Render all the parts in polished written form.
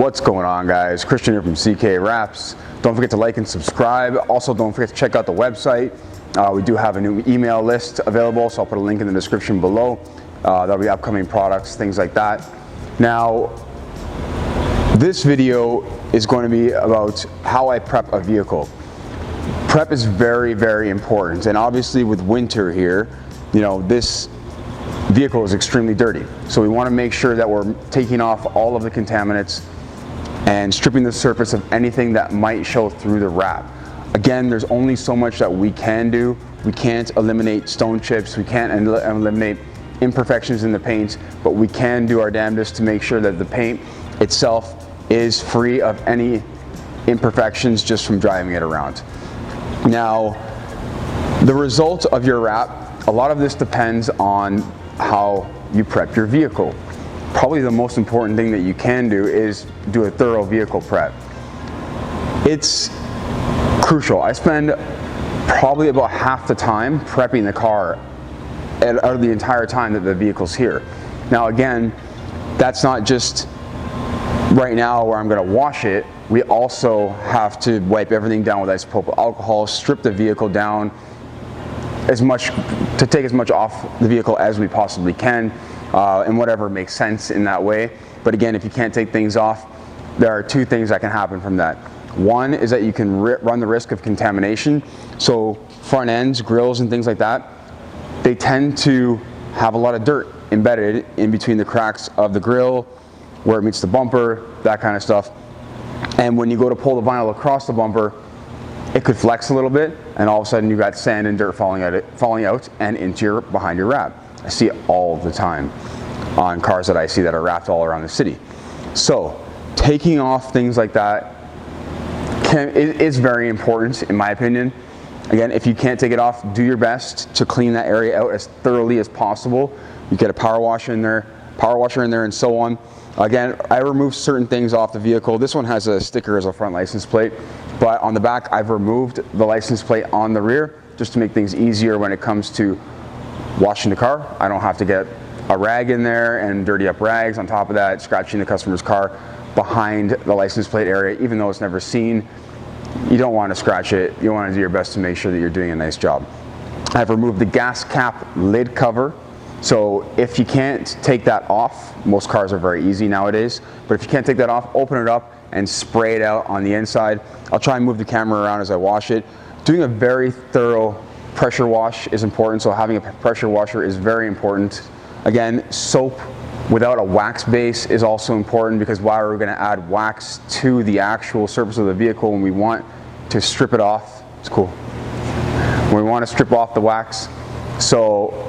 What's going on, guys? Christian here from CK Wraps. Don't forget to like and subscribe. Also, don't forget to check out the website. We do have a new email list available, so I'll put a link in the description below. There'll be upcoming products, things like that. Now, this video is going to be about how I prep a vehicle. Prep is very, very important, and obviously with winter here, you know, this vehicle is extremely dirty. So we want to make sure that we're taking off all of the contaminants and stripping the surface of anything that might show through the wrap. Again, there's only so much that we can do. We can't eliminate stone chips, we can't eliminate imperfections in the paint, but we can do our damnedest to make sure that the paint itself is free of any imperfections just from driving it around. Now, the result of your wrap, a lot of this depends on how you prep your vehicle. Probably the most important thing that you can do is do a thorough vehicle prep. It's crucial. I spend probably about half the time prepping the car out of the entire time that the vehicle's here. Now again, that's not just right now where I'm going to wash it. We also have to wipe everything down with isopropyl alcohol, strip the vehicle down to take as much off the vehicle as we possibly can, and whatever makes sense in that way. But again, if you can't take things off, there are two things that can happen from that. One is that you can run the risk of contamination. So front ends, grills and things like that, they tend to have a lot of dirt embedded in between the cracks of the grill, where it meets the bumper, that kind of stuff. And when you go to pull the vinyl across the bumper, it could flex a little bit, and all of a sudden you got sand and dirt falling out and into behind your wrap. I see it all the time on cars that I see that are wrapped all around the city. So taking off things like that is very important, in my opinion. Again, if you can't take it off, do your best to clean that area out as thoroughly as possible. You get a power washer in there, and so on. Again, I removed certain things off the vehicle. This one has a sticker as a front license plate, but on the back I've removed the license plate on the rear just to make things easier when it comes to washing the car. I don't have to get a rag in there and dirty up rags. On top of that, scratching the customer's car behind the license plate area, even though it's never seen. You don't want to scratch it. You want to do your best to make sure that you're doing a nice job. I've removed the gas cap lid cover. So if you can't take that off, most cars are very easy nowadays, but if you can't take that off, open it up and spray it out on the inside. I'll try and move the camera around as I wash it. Doing a very thorough pressure wash is important, so having a pressure washer is very important. Again, soap without a wax base is also important, because why are we going to add wax to the actual surface of the vehicle when we want to strip it off? It's cool. When we want to strip off the wax. So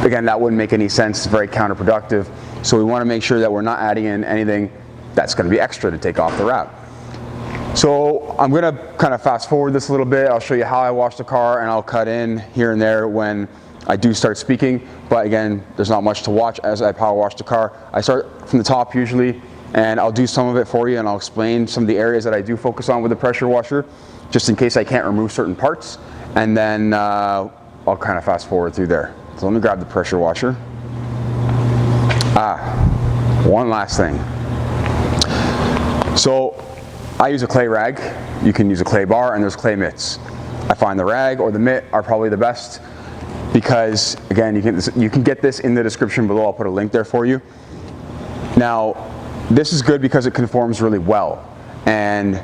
again, that wouldn't make any sense. It's very counterproductive. So we want to make sure that we're not adding in anything that's going to be extra to take off the wrap. So I'm going to kind of fast forward this a little bit. I'll show you how I wash the car, and I'll cut in here and there when I do start speaking. But again, there's not much to watch as I power wash the car. I start from the top usually, and I'll do some of it for you, and I'll explain some of the areas that I do focus on with the pressure washer, just in case I can't remove certain parts. And then I'll kind of fast forward through there. So let me grab the pressure washer. One last thing. So I use a clay rag. You can use a clay bar, and there's clay mitts. I find the rag or the mitt are probably the best, because again, you can get this in the description below. I'll put a link there for you. Now, this is good because it conforms really well, and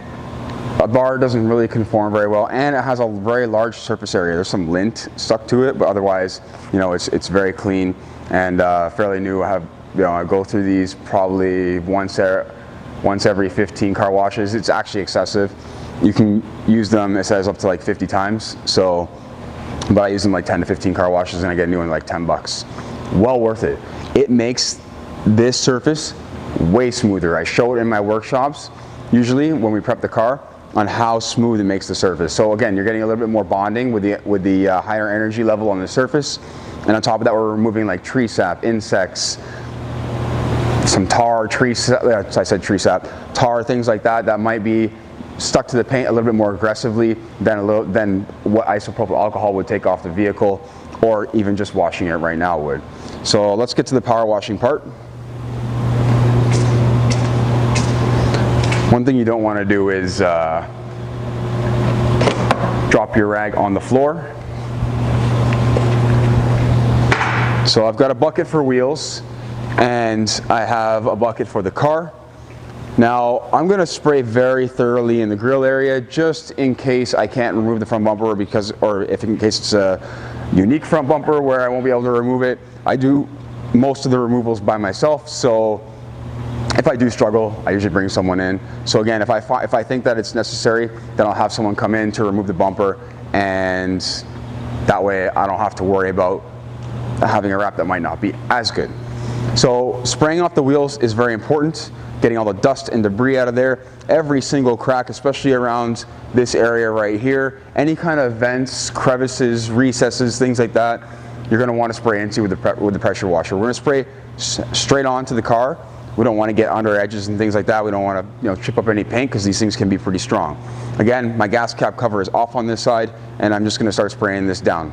a bar doesn't really conform very well, and it has a very large surface area. There's some lint stuck to it, but otherwise, you know, it's very clean and fairly new. I go through these probably once every 15 car washes. It's actually excessive. You can use them, it says, up to like 50 times. So, but I use them like 10 to 15 car washes, and I get a new one like 10 bucks. Well worth it. It makes this surface way smoother. I show it in my workshops, usually when we prep the car, on how smooth it makes the surface. So again, you're getting a little bit more bonding with the higher energy level on the surface. And on top of that, we're removing like tree sap, insects, some tar, tree sap, tar, things like that that might be stuck to the paint a little bit more aggressively than what isopropyl alcohol would take off the vehicle, or even just washing it right now would. So let's get to the power washing part. One thing you don't want to do is drop your rag on the floor. So I've got a bucket for wheels and I have a bucket for the car. Now I'm going to spray very thoroughly in the grill area just in case I can't remove the front bumper, or if in case it's a unique front bumper where I won't be able to remove it. I do most of the removals by myself, so if I do struggle, I usually bring someone in. So again, if I think that it's necessary, then I'll have someone come in to remove the bumper, and that way I don't have to worry about having a wrap that might not be as good. So spraying off the wheels is very important, getting all the dust and debris out of there. Every single crack, especially around this area right here, any kind of vents, crevices, recesses, things like that, you're going to want to spray into with the pressure washer. We're going to spray straight onto the car. We don't want to get under edges and things like that. We don't want to chip up any paint because these things can be pretty strong. Again, my gas cap cover is off on this side, and I'm just going to start spraying this down.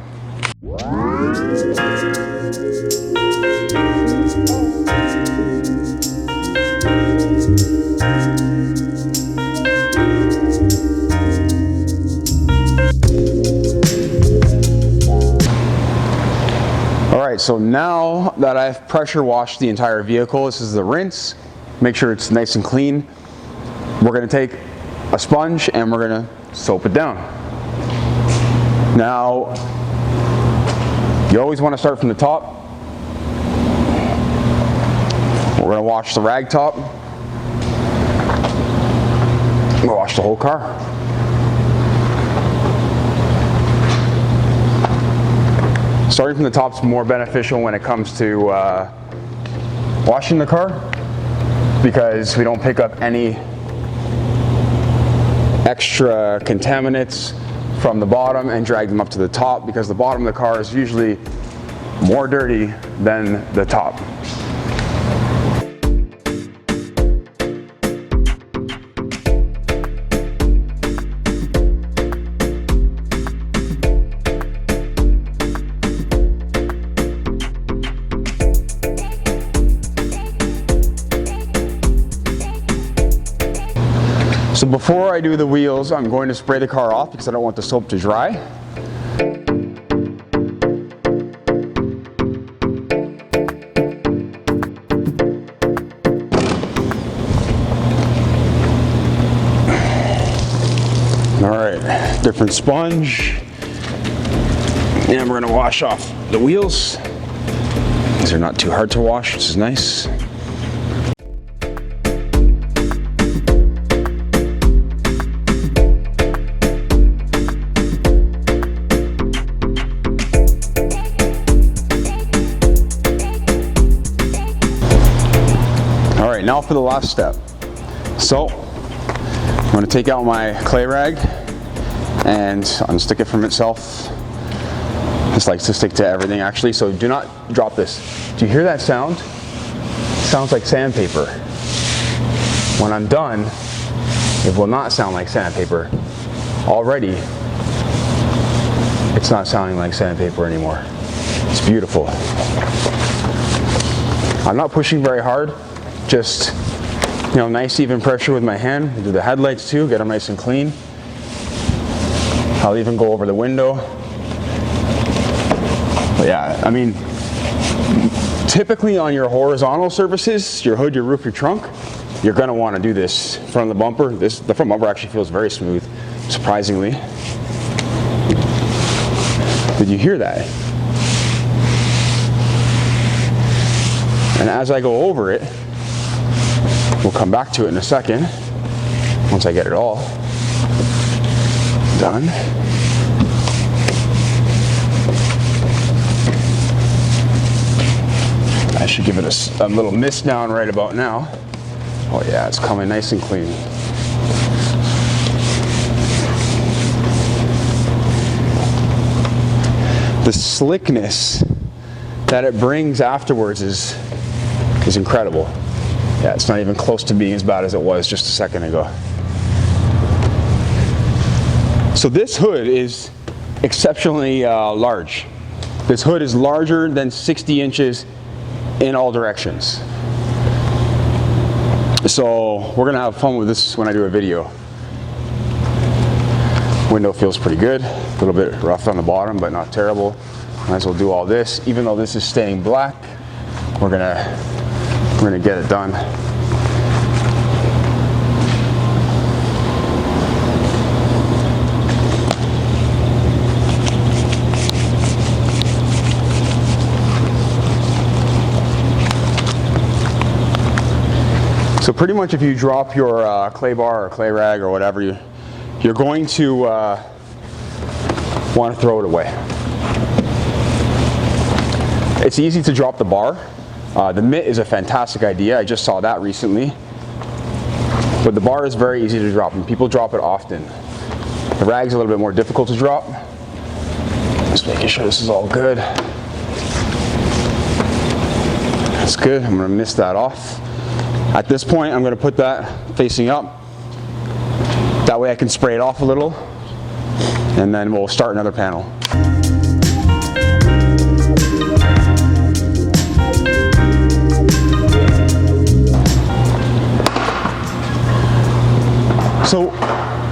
Alright, so now that I've pressure washed the entire vehicle, this is the rinse. Make sure it's nice and clean. We're going to take a sponge and we're going to soap it down. Now, you always want to start from the top. We're going to wash the rag top. We'll wash the whole car. Starting from the top is more beneficial when it comes to washing the car, because we don't pick up any extra contaminants from the bottom and drag them up to the top, because the bottom of the car is usually more dirty than the top. So before I do the wheels, I'm going to spray the car off because I don't want the soap to dry. All right, different sponge. And we're going to wash off the wheels. These are not too hard to wash, which is nice. Now for the last step. So I'm going to take out my clay rag and unstick it from itself. This likes to stick to everything actually, so do not drop this. Do you hear that sound? It sounds like sandpaper. When I'm done, it will not sound like sandpaper. Already, it's not sounding like sandpaper anymore. It's beautiful. I'm not pushing very hard. Just, nice even pressure with my hand. I'll do the headlights too, get them nice and clean. I'll even go over the window. But yeah, I mean, typically on your horizontal surfaces, your hood, your roof, your trunk, you're gonna wanna do this. Front of the bumper, the front bumper actually feels very smooth, surprisingly. Did you hear that? And as I go over it, we'll come back to it in a second, once I get it all done. I should give it a little mist down right about now. Oh yeah, it's coming nice and clean. The slickness that it brings afterwards is incredible. Yeah, it's not even close to being as bad as it was just a second ago. So this hood is exceptionally large. This hood is larger than 60 inches in all directions. So we're gonna have fun with this when I do a video. Window feels pretty good. A little bit rough on the bottom, but not terrible. Might as well do all this. Even though this is staying black, we're gonna get it done. So pretty much if you drop your clay bar or clay rag or whatever, you're going to want to throw it away. It's easy to drop the bar. The mitt is a fantastic idea. I just saw that recently. But the bar is very easy to drop, and people drop it often. The rag's a little bit more difficult to drop. Just making sure this is all good. That's good. I'm going to mist that off. At this point, I'm going to put that facing up. That way I can spray it off a little, and then we'll start another panel. So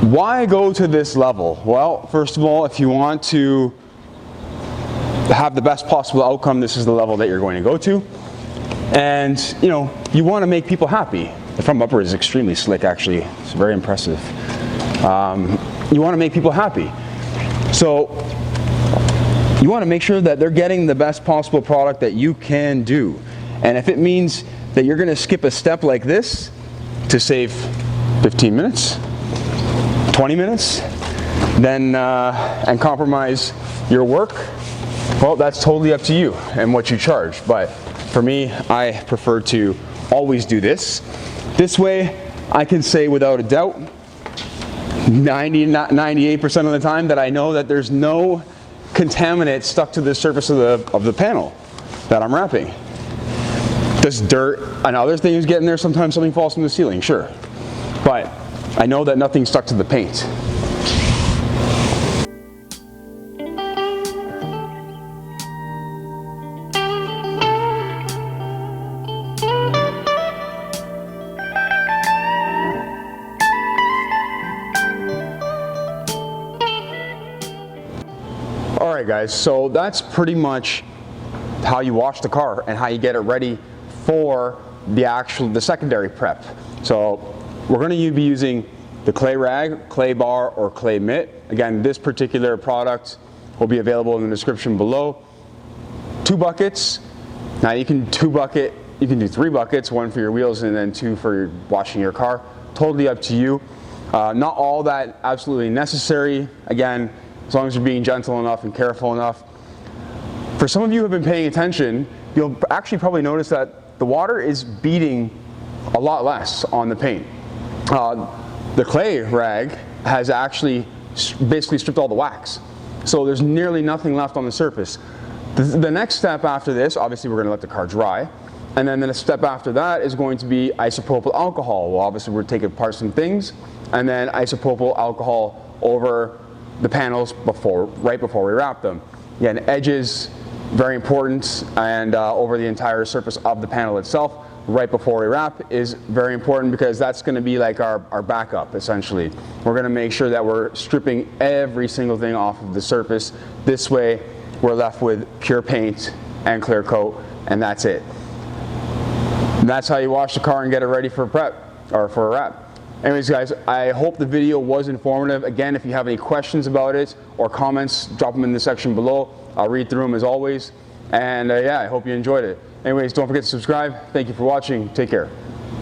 why go to this level? Well, first of all, if you want to have the best possible outcome, this is the level that you're going to go to. And you know, you want to make people happy. The front bumper is extremely slick, actually. It's very impressive. You want to make people happy. So you want to make sure that they're getting the best possible product that you can do. And if it means that you're going to skip a step like this to save 15 minutes, 20 minutes, then and compromise your work, well, that's totally up to you and what you charge. But for me, I prefer to always do this. This way, I can say without a doubt, 98% of the time, that I know that there's no contaminant stuck to the surface of the panel that I'm wrapping. Does dirt and other things get in there? Sometimes something falls from the ceiling, sure. But I know that nothing's stuck to the paint. Alright guys, so that's pretty much how you wash the car and how you get it ready for the secondary prep. So we're going to be using the clay rag, clay bar, or clay mitt. Again, this particular product will be available in the description below. 2 buckets. Now you can do 3 buckets, 1 for your wheels and then 2 for washing your car. Totally up to you. Not all that absolutely necessary. Again, as long as you're being gentle enough and careful enough. For some of you who have been paying attention, you'll actually probably notice that the water is beading a lot less on the paint. The clay rag has actually basically stripped all the wax. So there's nearly nothing left on the surface. The next step after this, obviously we're going to let the car dry. And then the step after that is going to be isopropyl alcohol. Well, obviously we're taking apart some things, and then isopropyl alcohol over the panels right before we wrap them. Again, edges, very important, and over the entire surface of the panel itself, right before we wrap, is very important because that's going to be like our backup, essentially. We're going to make sure that we're stripping every single thing off of the surface. This way, we're left with pure paint and clear coat, and that's it. And that's how you wash the car and get it ready for prep, or for a wrap. Anyways guys, I hope the video was informative. Again, if you have any questions about it or comments, drop them in the section below. I'll read through them as always. And yeah, I hope you enjoyed it. Anyways, don't forget to subscribe. Thank you for watching. Take care.